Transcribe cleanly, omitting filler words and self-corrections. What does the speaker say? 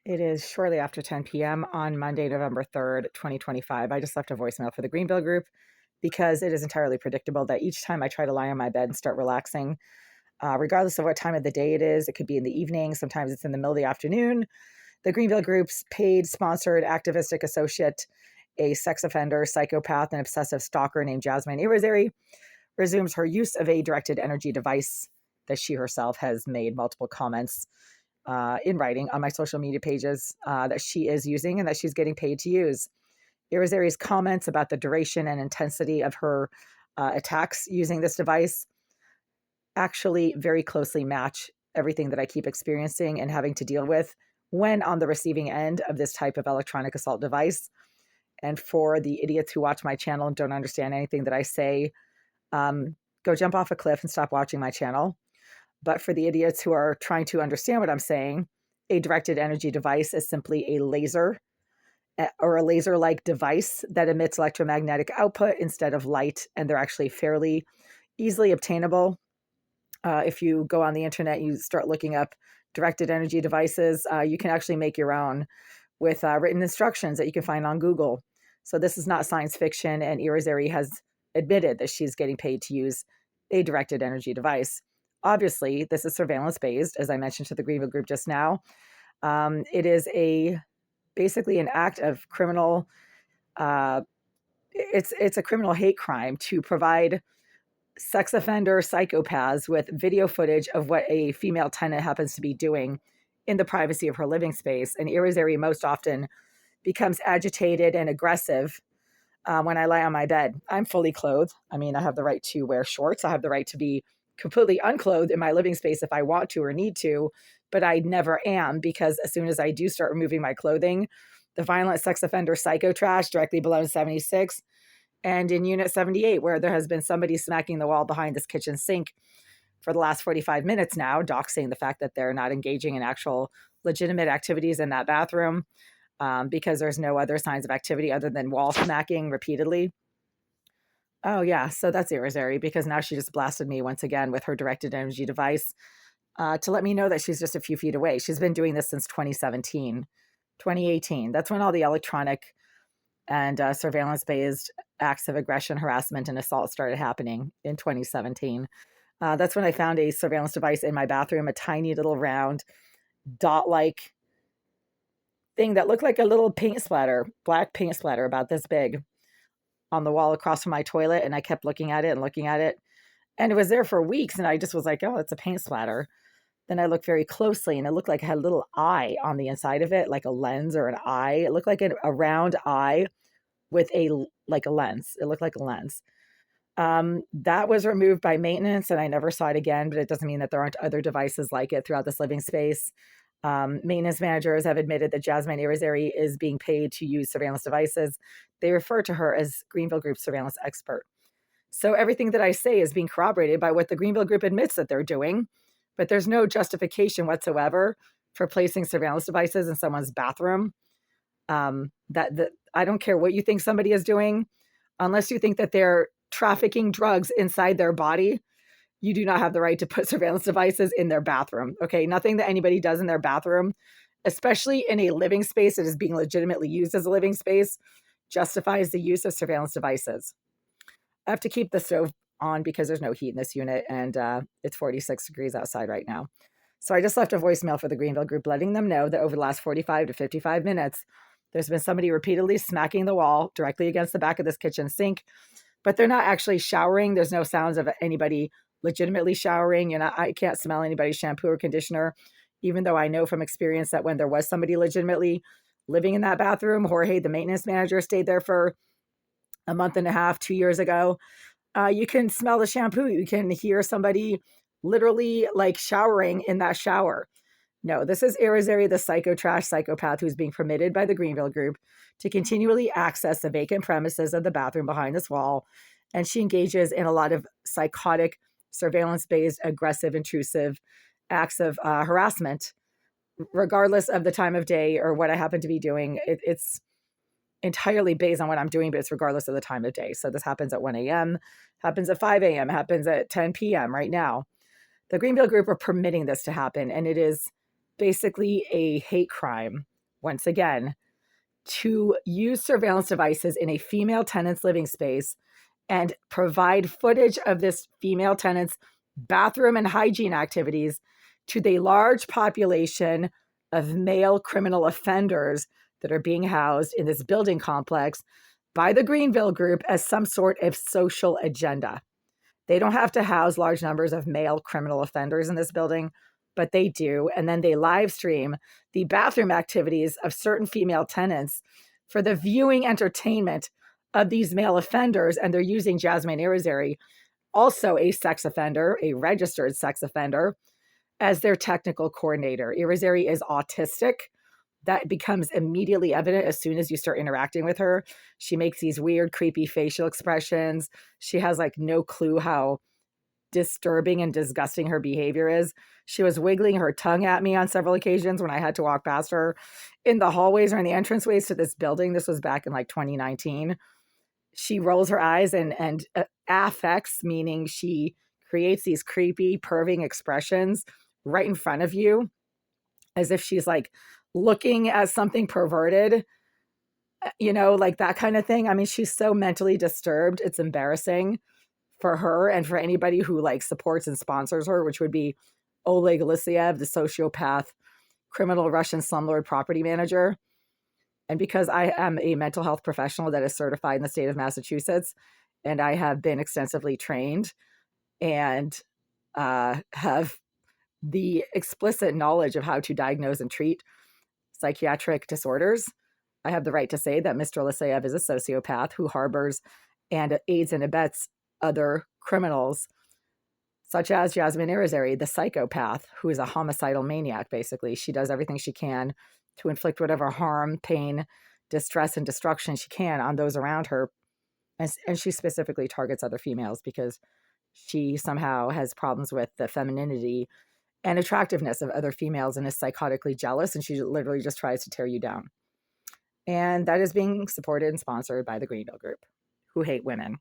It is shortly after 10 p.m. on Monday, November 3rd, 2025. I just left a voicemail for the Greenville group because it is entirely predictable that each time I try to lie on my bed and start relaxing, regardless of what time of the day it is, it could be in the evening, sometimes it's in the middle of the afternoon. The Greenville group's paid, sponsored, activistic associate, a sex offender, psychopath, and obsessive stalker named Jasmine Irizarry, resumes her use of a directed energy device that she herself has made multiple comments in writing on my social media pages that she is using and that she's getting paid to use. Irizarry's comments about the duration and intensity of her attacks using this device actually very closely match everything that I keep experiencing and having to deal with when on the receiving end of this type of electronic assault device. And for the idiots who watch my channel and don't understand anything that I say, go jump off a cliff and stop watching my channel. But for the idiots who are trying to understand what I'm saying, a directed energy device is simply a laser or a laser like device that emits electromagnetic output instead of light. And they're actually fairly easily obtainable. If you go on the internet, you start looking up directed energy devices, you can actually make your own with written instructions that you can find on Google. So this is not science fiction, and Irizarry has admitted that she's getting paid to use a directed energy device. Obviously, this is surveillance based, as I mentioned to the Greenville group just now. It is basically an act of criminal. Uh, it's a criminal hate crime to provide sex offender psychopaths with video footage of what a female tenant happens to be doing in the privacy of her living space. And Irizarry most often becomes agitated and aggressive when I lie on my bed. I'm fully clothed. I mean, I have the right to wear shorts. I have the right to be completely unclothed in my living space if I want to or need to, but I never am because as soon as I do start removing my clothing, the violent sex offender psycho trash directly below 76 and in Unit 78, where there has been somebody smacking the wall behind this kitchen sink for the last 45 minutes now, doxing the fact that they're not engaging in actual legitimate activities in that bathroom because there's no other signs of activity other than wall smacking repeatedly. Oh, yeah. So that's Irizarry because now she just blasted me once again with her directed energy device to let me know that she's just a few feet away. She's been doing this since 2017, 2018. That's when all the electronic and surveillance based acts of aggression, harassment, and assault started happening in 2017. That's when I found a surveillance device in my bathroom, a tiny little round dot like thing that looked like a little paint splatter, black paint splatter about this big on the wall across from my toilet. And I kept looking at it and looking at it. And it was there for weeks. And I just was like, oh, it's a paint splatter. Then I looked very closely and it looked like it had a little eye on the inside of it, like a lens or an eye. It looked like a round eye with a lens. It looked like a lens. That was removed by maintenance and I never saw it again, but it doesn't mean that there aren't other devices like it throughout this living space. Maintenance managers have admitted that Jasmine Irizarry is being paid to use surveillance devices. They refer to her as Greenville Group surveillance expert. So everything that I say is being corroborated by what the Greenville Group admits that they're doing, but there's no justification whatsoever for placing surveillance devices in someone's bathroom. That I don't care what you think somebody is doing, unless you think that they're trafficking drugs inside their body, you do not have the right to put surveillance devices in their bathroom. Okay. Nothing that anybody does in their bathroom, especially in a living space that is being legitimately used as a living space, justifies the use of surveillance devices. I have to keep the stove on because there's no heat in this unit and it's 46 degrees outside right now. So I just left a voicemail for the Greenville group letting them know that over the last 45 to 55 minutes, there's been somebody repeatedly smacking the wall directly against the back of this kitchen sink, but they're not actually showering. There's no sounds of anybody legitimately showering. And I can't smell anybody's shampoo or conditioner, even though I know from experience that when there was somebody legitimately living in that bathroom, Jorge, the maintenance manager, stayed there for a month and a half, 2 years ago. You can smell the shampoo. You can hear somebody literally like showering in that shower. No, this is Irizarry, the psycho trash psychopath who's being permitted by the Greenville group to continually access the vacant premises of the bathroom behind this wall. And she engages in a lot of psychotic, surveillance based, aggressive, intrusive acts of harassment, regardless of the time of day or what I happen to be doing. It's entirely based on what I'm doing, but it's regardless of the time of day. So this happens at 1 a.m., happens at 5 a.m., happens at 10 p.m. right now. The Greenville group are permitting this to happen, and it is basically a hate crime once again, to use surveillance devices in a female tenant's living space and provide footage of this female tenant's bathroom and hygiene activities to the large population of male criminal offenders that are being housed in this building complex by the Greenville Group as some sort of social agenda. They don't have to house large numbers of male criminal offenders in this building, but they do. And then they live stream the bathroom activities of certain female tenants for the viewing entertainment of these male offenders. And they're using Jasmine Irizarry, also a sex offender, a registered sex offender, as their technical coordinator. Irizarry is autistic. That becomes immediately evident as soon as you start interacting with her. She makes these weird, creepy facial expressions. She has like no clue how disturbing and disgusting her behavior is. She was wiggling her tongue at me on several occasions when I had to walk past her in the hallways or in the entranceways to this building. This was back in like 2019. She rolls her eyes and affects, meaning she creates these creepy, perving expressions right in front of you, as if she's like looking at something perverted, like that kind of thing. I mean, she's so mentally disturbed. It's embarrassing for her and for anybody who like supports and sponsors her, which would be Oleg Lisiev, the sociopath, criminal Russian slumlord property manager. And because I am a mental health professional that is certified in the state of Massachusetts, and I have been extensively trained and have the explicit knowledge of how to diagnose and treat psychiatric disorders, I have the right to say that Mr. Lisiev is a sociopath who harbors and aids and abets other criminals, such as Jasmine Irizarry, the psychopath, who is a homicidal maniac, basically. She does everything she can to inflict whatever harm, pain, distress, and destruction she can on those around her. And she specifically targets other females because she somehow has problems with the femininity and attractiveness of other females and is psychotically jealous, and she literally just tries to tear you down. And that is being supported and sponsored by the Greenville Group, who hate women.